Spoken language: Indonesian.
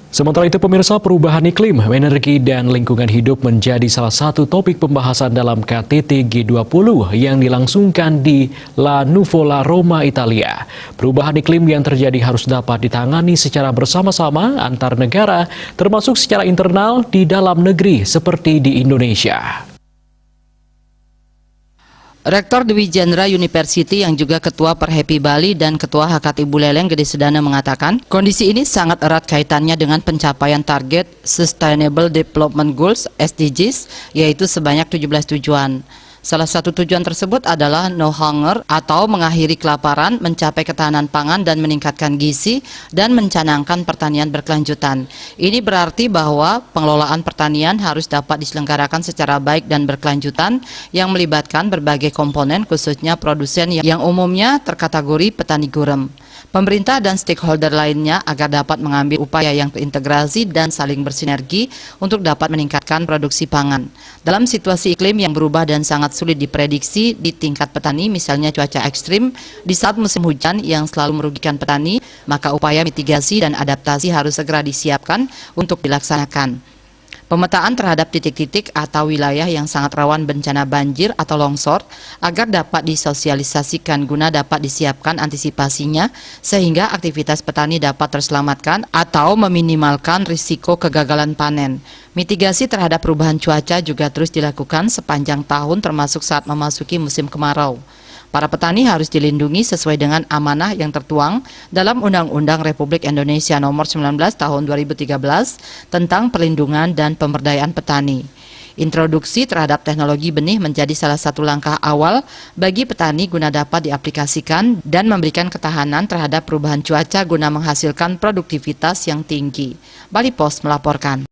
Sementara itu pemirsa, perubahan iklim, energi, dan lingkungan hidup menjadi salah satu topik pembahasan dalam KTT G20 yang dilangsungkan di La Nuvola, Roma, Italia. Perubahan iklim yang terjadi harus dapat ditangani secara bersama-sama antar negara, termasuk secara internal di dalam negeri seperti di Indonesia. Rektor Dwi Jendra University yang juga Ketua Perhepi Bali dan Ketua HKT Buleleng Gede Sedana mengatakan kondisi ini sangat erat kaitannya dengan pencapaian target Sustainable Development Goals SDGs, yaitu sebanyak 17 tujuan. Salah satu tujuan tersebut adalah no hunger atau mengakhiri kelaparan, mencapai ketahanan pangan dan meningkatkan gizi, dan mencanangkan pertanian berkelanjutan. Ini berarti bahwa pengelolaan pertanian harus dapat diselenggarakan secara baik dan berkelanjutan yang melibatkan berbagai komponen, khususnya produsen yang umumnya terkategori petani gurem. Pemerintah dan stakeholder lainnya agar dapat mengambil upaya yang terintegrasi dan saling bersinergi untuk dapat meningkatkan produksi pangan. Dalam situasi iklim yang berubah dan sangat sulit diprediksi di tingkat petani, misalnya cuaca ekstrim, di saat musim hujan yang selalu merugikan petani, maka upaya mitigasi dan adaptasi harus segera disiapkan untuk dilaksanakan. Pemetaan terhadap titik-titik atau wilayah yang sangat rawan bencana banjir atau longsor agar dapat disosialisasikan guna dapat disiapkan antisipasinya sehingga aktivitas petani dapat terselamatkan atau meminimalkan risiko kegagalan panen. Mitigasi terhadap perubahan cuaca juga terus dilakukan sepanjang tahun termasuk saat memasuki musim kemarau. Para petani harus dilindungi sesuai dengan amanah yang tertuang dalam Undang-Undang Republik Indonesia Nomor 19 Tahun 2013 tentang perlindungan dan pemberdayaan petani. Introduksi terhadap teknologi benih menjadi salah satu langkah awal bagi petani guna dapat diaplikasikan dan memberikan ketahanan terhadap perubahan cuaca guna menghasilkan produktivitas yang tinggi. Bali Post melaporkan.